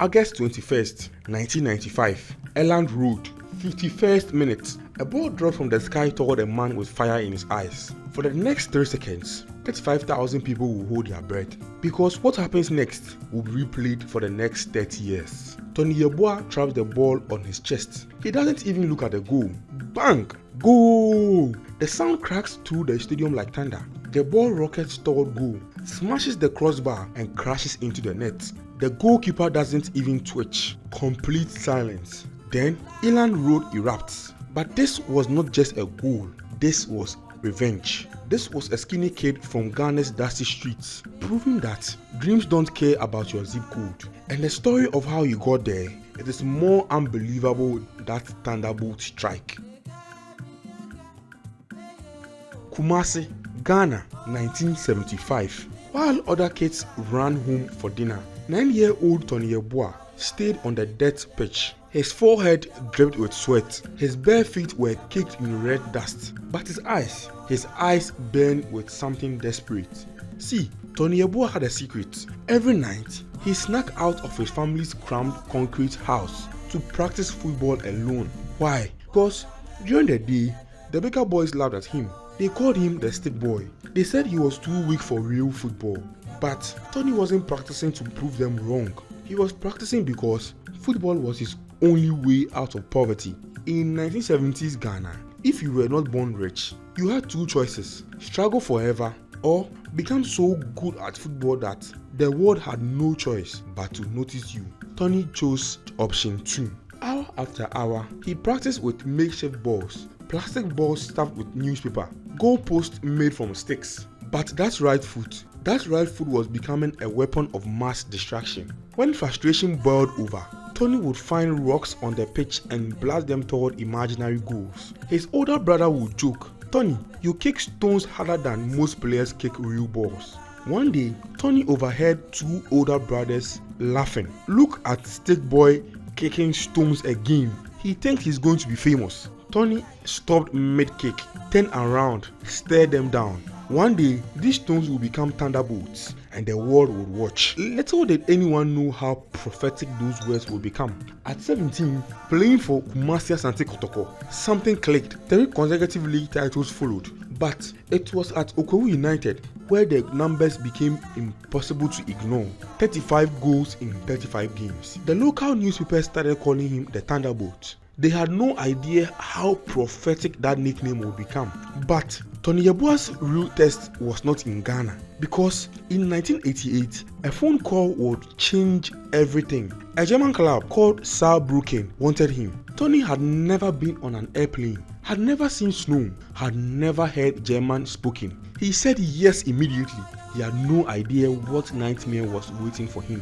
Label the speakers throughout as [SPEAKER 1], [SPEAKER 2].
[SPEAKER 1] August 21st, 1995, Elland Road, 51st minute. A ball dropped from the sky toward a man with fire in his eyes. For the next 3 seconds, 35,000 people will hold their breath, because what happens next will be replayed for the next 30 years. Tony Yeboah traps the ball on his chest. He doesn't even look at the goal. Bang! Goal! The sound cracks through the stadium like thunder. The ball rockets toward goal, smashes the crossbar and crashes into the net. The goalkeeper doesn't even twitch. Complete silence. Then Elland Road erupts. But this was not just a goal. This was revenge. This was a skinny kid from Ghana's dusty streets, proving that dreams don't care about your zip code. And the story of how you got there, it is more unbelievable than that thunderbolt strike. Kumasi, Ghana, 1975. While other kids ran home for dinner, 9-year-old Tony Yeboah stayed on the dirt pitch. His forehead dripped with sweat. His bare feet were caked in red dust. But his eyes burned with something desperate. See, Tony Yeboah had a secret. Every night, he snuck out of his family's cramped concrete house to practice football alone. Why? Because during the day, the bigger boys laughed at him. They called him the stick boy. They said he was too weak for real football. But Tony wasn't practicing to prove them wrong. He was practicing because football was his only way out of poverty. In 1970s Ghana, if you were not born rich, you had 2 choices: struggle forever or become so good at football that the world had no choice but to notice you. Tony chose option 2. Hour after hour, he practiced with makeshift balls, plastic balls stuffed with newspaper, goalposts made from sticks. But that right foot was becoming a weapon of mass distraction. When frustration boiled over, Tony would find rocks on the pitch and blast them toward imaginary goals. His older brother would joke, "Tony, you kick stones harder than most players kick real balls." One day, Tony overheard 2 older brothers laughing. "Look at Stick Boy kicking stones again. He thinks he's going to be famous." Tony stopped mid-kick, turned around, stared them down. One day, these stones will become thunderbolts and the world would watch. Little did anyone know how prophetic those words would become. At 17, playing for Kumasi Asante Kotoko, something clicked. 3 consecutive league titles followed. But it was at Okowu United where the numbers became impossible to ignore. 35 goals in 35 games. The local newspapers started calling him the Thunderbolt. They had no idea how prophetic that nickname would become. But Tony Yeboah's real test was not in Ghana, because in 1988, a phone call would change everything. A German club called Saarbrücken wanted him. Tony had never been on an airplane, had never seen snow, had never heard German spoken. He said yes immediately. He had no idea what nightmare was waiting for him.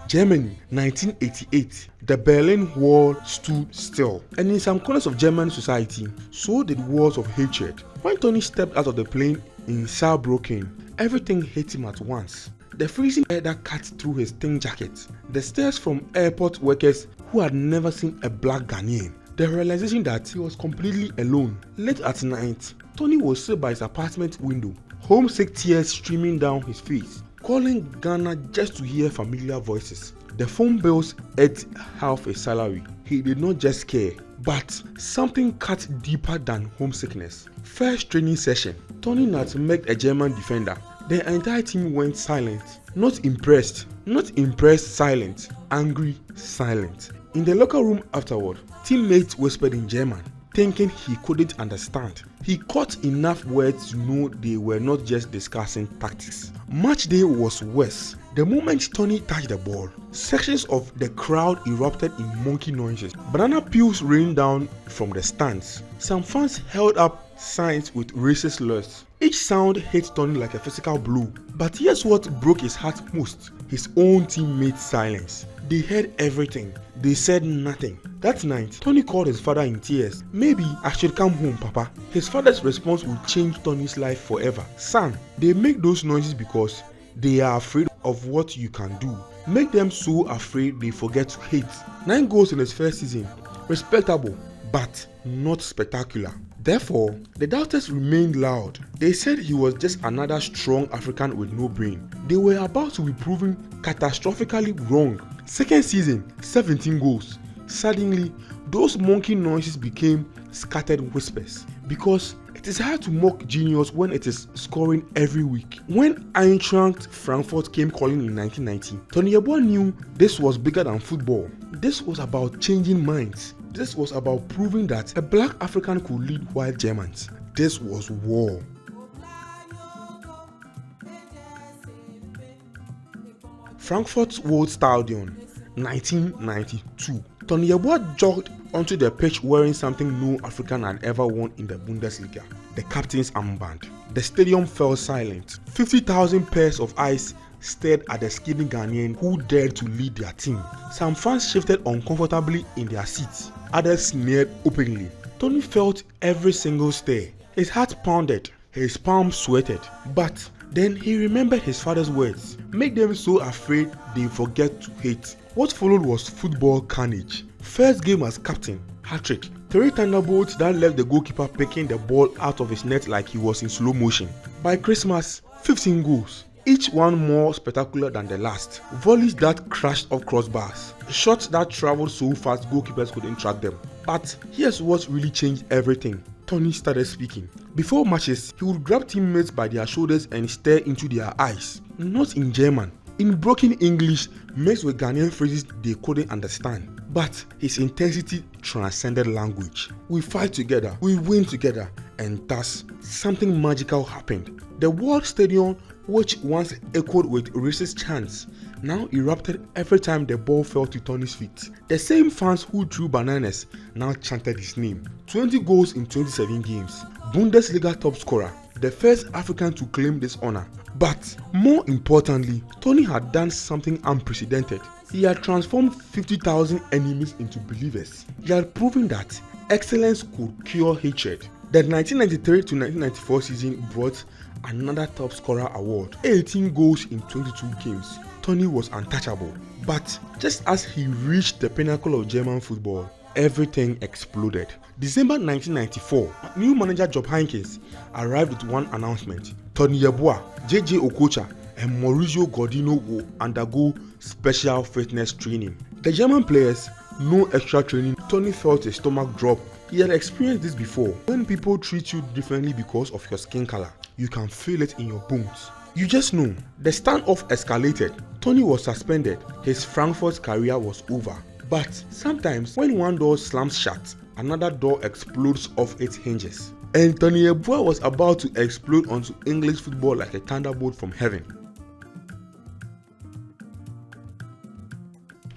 [SPEAKER 1] Germany, 1988. The Berlin Wall stood still, and in some corners of German society, so did walls of hatred. When Tony stepped out of the plane in Saarbrücken, everything hit him at once. The freezing air that cut through his thin jacket, the stares from airport workers who had never seen a black Ghanaian, the realization that he was completely alone. Late at night, Tony was sit by his apartment window, homesick tears streaming down his face, calling Ghana just to hear familiar voices. The phone bills ate half a salary. He did not just care, but something cut deeper than homesickness. First training session, Tony nutmegged a German defender. The entire team went silent. Not impressed, silent. Angry, silent. In the locker room afterward, teammates whispered in German, thinking he couldn't understand. He caught enough words to know they were not just discussing tactics. Match day was worse. The moment Tony touched the ball, sections of the crowd erupted in monkey noises. Banana peels rained down from the stands. Some fans held up signs with racist slurs. Each sound hit Tony like a physical blow. But here's what broke his heart most: his own teammates' silence. They heard everything. They said nothing. That night, Tony called his father in tears. "Maybe I should come home, Papa." His father's response would change Tony's life forever. "Son, they make those noises because they are afraid of what you can do. Make them so afraid they forget to hate." 9 goals in his first season. Respectable, but not spectacular. Therefore, the doubters remained loud. They said he was just another strong African with no brain. They were about to be proven catastrophically wrong. Second season, 17 goals. Suddenly, those monkey noises became scattered whispers, because it is hard to mock genius when it is scoring every week. When Eintracht Frankfurt came calling in 1990, Tony Yeboah knew this was bigger than football. This was about changing minds. This was about proving that a black African could lead white Germans. This was war. Frankfurt's World Stadion, 1992. Tony Yeboah jogged onto the pitch wearing something no African had ever worn in the Bundesliga, the captain's armband. The stadium fell silent. 50,000 pairs of eyes stared at the skinny Ghanaian who dared to lead their team. Some fans shifted uncomfortably in their seats. Others sneered openly. Tony felt every single stare. His heart pounded. His palms sweated. But then he remembered his father's words. Make them so afraid they forget to hate. What followed was football carnage. First game as captain, hat-trick. 3 thunderbolts that left the goalkeeper picking the ball out of his net like he was in slow motion. By Christmas, 15 goals. Each one more spectacular than the last. Volleys that crashed off crossbars. Shots that traveled so fast goalkeepers couldn't track them. But here's what really changed everything. Tony started speaking. Before matches, he would grab teammates by their shoulders and stare into their eyes. Not in German, in broken English mixed with Ghanaian phrases they couldn't understand. But his intensity transcended language. We fight together, we win together, and thus something magical happened. The World Stadium, which once echoed with racist chants, now erupted every time the ball fell to Tony's feet. The same fans who threw bananas now chanted his name. 20 goals in 27 games. Bundesliga top scorer, the first African to claim this honor. But more importantly, Tony had done something unprecedented. He had transformed 50,000 enemies into believers. He had proven that excellence could cure hatred. The 1993 to 1994 season brought another top scorer award. 18 goals in 22 games. Tony was untouchable. But just as he reached the pinnacle of German football, everything exploded. December 1994, new manager Job Heynckes arrived with one announcement. Tony Yeboah, JJ Okocha, and Mauricio Godino will undergo special fitness training. The German players, no extra training. Tony felt a stomach drop. He had experienced this before. When people treat you differently because of your skin color, you can feel it in your bones. You just know. The standoff escalated. Tony was suspended. His Frankfurt career was over. But sometimes when one door slams shut, another door explodes off its hinges. And Tony Yeboah was about to explode onto English football like a thunderbolt from heaven.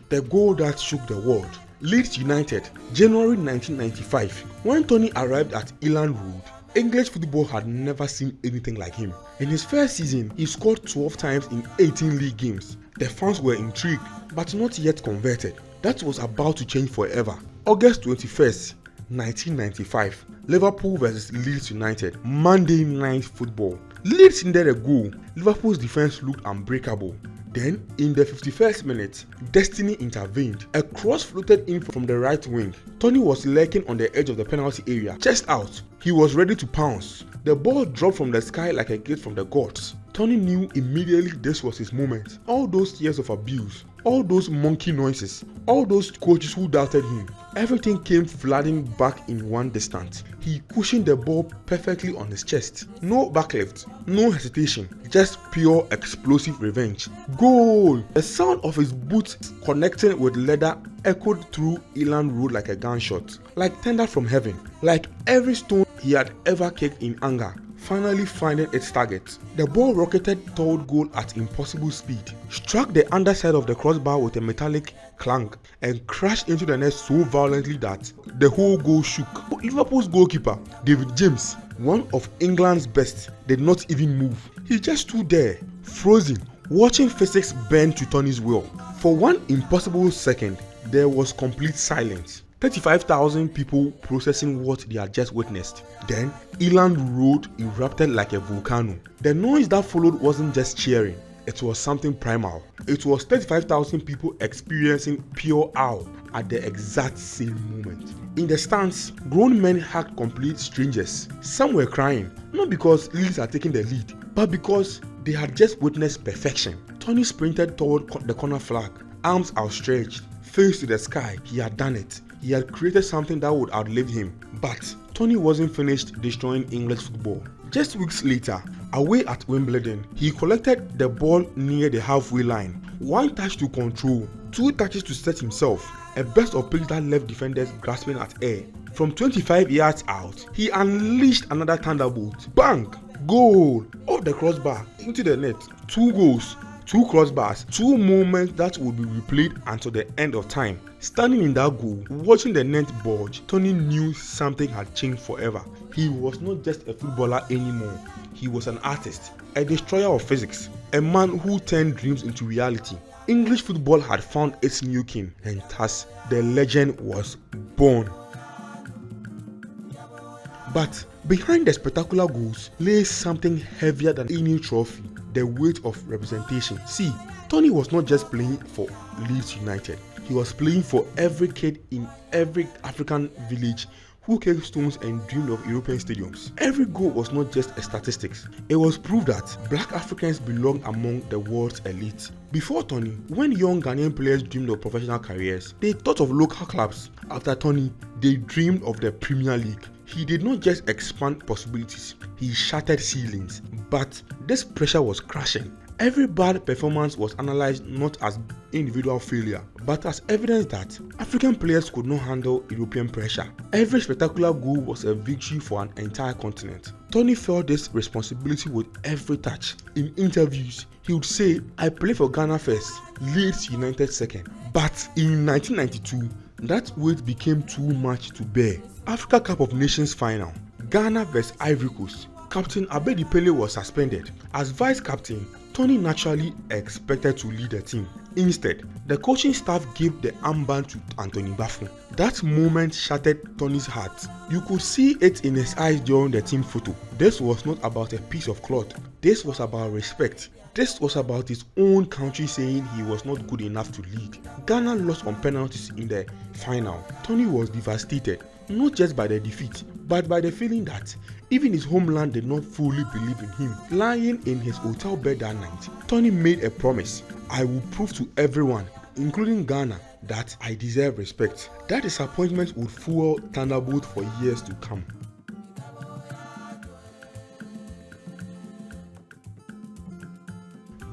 [SPEAKER 1] The goal that shook the world. Leeds United, January 1995. When Tony arrived at Elland Road, English football had never seen anything like him. In his first season, he scored 12 times in 18 league games. The fans were intrigued, but not yet converted. That was about to change forever. August 21st, 1995. Liverpool vs Leeds United, Monday Night Football. Leeds needed a goal. Liverpool's defense looked unbreakable. Then, in the 51st minute, destiny intervened. A cross floated in from the right wing. Tony was lurking on the edge of the penalty area, chest out. He was ready to pounce. The ball dropped from the sky like a gift from the gods. Tony knew immediately this was his moment. All those years of abuse, all those monkey noises, all those coaches who doubted him, everything came flooding back in one instant. He cushioned the ball perfectly on his chest. No backlift, no hesitation, just pure explosive revenge. Goal! The sound of his boots connecting with leather echoed through Elland Road like a gunshot, like thunder from heaven, like every stone he had ever kicked in anger finally finding its target. The ball rocketed toward goal at impossible speed, struck the underside of the crossbar with a metallic clank, and crashed into the net so violently that the whole goal shook. Liverpool's goalkeeper, David James, one of England's best, did not even move. He just stood there, frozen, watching physics bend to Tony's will. For one impossible second, there was complete silence. 35,000 people processing what they had just witnessed. Then, Elland Road erupted like a volcano. The noise that followed wasn't just cheering, it was something primal. It was 35,000 people experiencing pure awe at the exact same moment. In the stands, grown men hugged complete strangers. Some were crying, not because Leeds had taken the lead, but because They had just witnessed perfection. Tony sprinted toward the corner flag, arms outstretched, face to the sky. He had done it. He had created something that would outlive him. But Tony wasn't finished destroying English football. Just weeks later, away at Wimbledon, he collected the ball near the halfway line. 1 touch to control, 2 touches to set himself, a burst of pace that left defenders grasping at air. From 25 yards out, he unleashed another thunderbolt. Bang! Goal! Off the crossbar, into the net. 2 goals, 2 crossbars, 2 moments that would be replayed until the end of time. Standing in that goal, watching the net bulge, Tony knew something had changed forever. He was not just a footballer anymore. He was an artist, a destroyer of physics, a man who turned dreams into reality. English football had found its new king, and thus the legend was born. But behind the spectacular goals lay something heavier than any trophy: the weight of representation. See, Tony was not just playing for Leeds United. He was playing for every kid in every African village who kicked stones and dreamed of European stadiums. Every goal was not just a statistics. It was proof that black Africans belonged among the world's elite. Before Tony, when young Ghanaian players dreamed of professional careers, they thought of local clubs. After Tony, they dreamed of the Premier League. He did not just expand possibilities, he shattered ceilings. But this pressure was crushing. Every bad performance was analyzed not as individual failure, but as evidence that African players could not handle European pressure. Every spectacular goal was a victory for an entire continent. Tony felt this responsibility with every touch. In interviews, he would say, "I play for Ghana first, Leeds United second." But in 1992, that weight became too much to bear. Africa Cup of Nations final, Ghana vs Ivory Coast. Captain Abedi Pele was suspended. As vice captain, Tony naturally expected to lead the team. Instead, the coaching staff gave the armband to Anthony Baffoon. That moment shattered Tony's heart. You could see it in his eyes during the team photo. This was not about a piece of cloth. This was about respect. This was about his own country saying he was not good enough to lead. Ghana lost on penalties in the final. Tony was devastated, not just by the defeat, but by the feeling that even his homeland did not fully believe in him. Lying in his hotel bed that night, Tony made a promise: "I will prove to everyone, including Ghana, that I deserve respect." That disappointment would fuel Thunderbolt for years to come.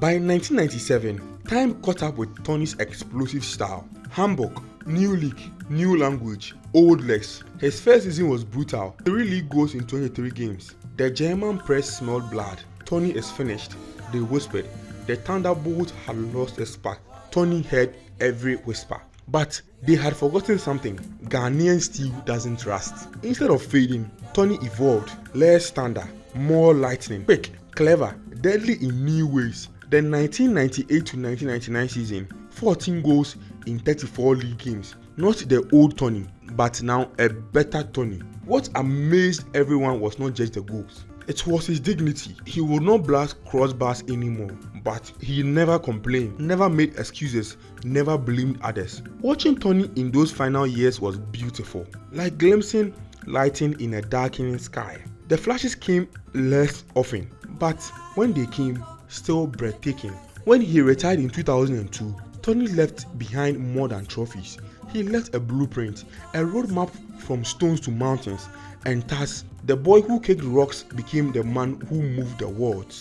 [SPEAKER 1] By 1997, time caught up with Tony's explosive style. Hamburg, new league, new language, old legs. His first season was brutal. 3 league goals in 23 games. The German press smelled blood. "Tony is finished," they whispered. The Thunderbolt had lost its spark. Tony heard every whisper. But they had forgotten something. Ghanaian steel doesn't rust. Instead of fading, Tony evolved. Less standard, more lightning, quick, clever, deadly in new ways. The 1998 to 1999 season, 14 goals in 34 league games. Not the old Tony, but now a better Tony. What amazed everyone was not just the goals. It was his dignity. He would not blast crossbars anymore, but he never complained, never made excuses, never blamed others. Watching Tony in those final years was beautiful, like glimpsing lighting in a darkening sky. The flashes came less often, but when they came, still breathtaking. When he retired in 2002, Tony left behind more than trophies. He left a blueprint, a roadmap from stones to mountains, and thus the boy who kicked rocks became the man who moved the world.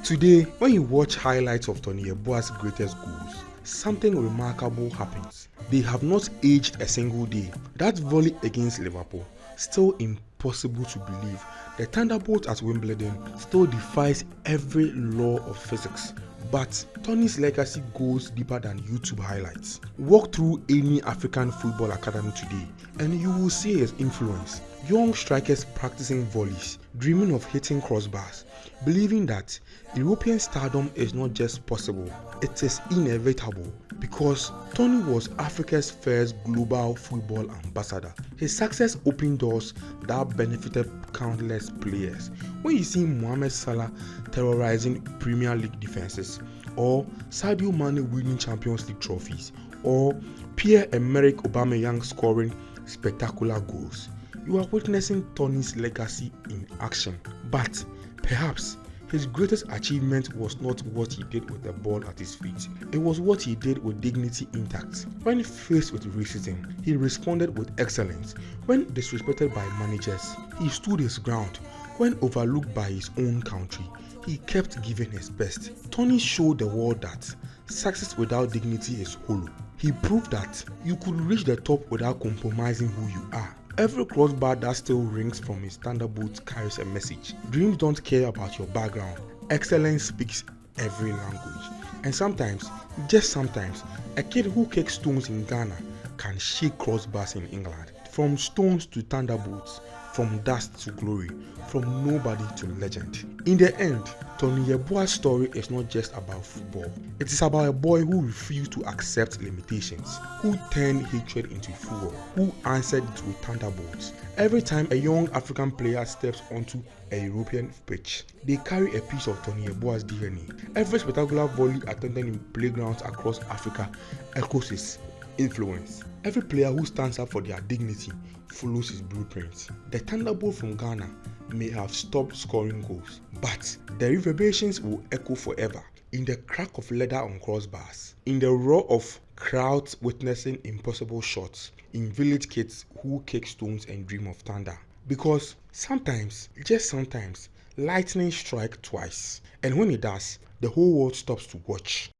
[SPEAKER 1] Today, when you watch highlights of Tony Yeboah's greatest goals, something remarkable happens. They have not aged a single day. That volley against Liverpool, still impossible to believe. The Thunderbolt at Wimbledon still defies every law of physics. But Tony's legacy goes deeper than YouTube highlights. Walk through any African football academy today and you will see his influence. Young strikers practicing volleys, dreaming of hitting crossbars, believing that European stardom is not just possible, it is inevitable. Because Tony was Africa's first global football ambassador. His success opened doors that benefited countless players. When you see Mohamed Salah terrorizing Premier League defenses, or Sadio Mane winning Champions League trophies, or Pierre-Emerick Aubameyang scoring spectacular goals, You are witnessing Tony's legacy in action. But perhaps his greatest achievement was not what he did with the ball at his feet. It was what he did with dignity intact. When faced with racism, he responded with excellence. When disrespected by managers, he stood his ground. When overlooked by his own country, he kept giving his best. Tony showed the world that success without dignity is hollow. He proved that you could reach the top without compromising who you are. Every crossbar that still rings from his thunderbolts carries a message. Dreams don't care about your background. Excellence speaks every language. And sometimes, just sometimes, a kid who kicks stones in Ghana can shake crossbars in England. From stones to thunderbolts, from dust to glory, from nobody to legend. In the end, Tony Yeboah's story is not just about football. It is about a boy who refused to accept limitations, who turned hatred into fuel, who answered it with thunderbolts. Every time a young African player steps onto a European pitch, they carry a piece of Tony Yeboah's DNA. Every spectacular volley attended in playgrounds across Africa echoes his influence. Every player who stands up for their dignity follows his blueprint. The thunderbolt from Ghana may have stopped scoring goals, but the reverberations will echo forever in the crack of leather on crossbars, in the roar of crowds witnessing impossible shots, in village kids who kick stones and dream of thunder. Because sometimes, just sometimes, lightning strikes twice, and when it does, the whole world stops to watch.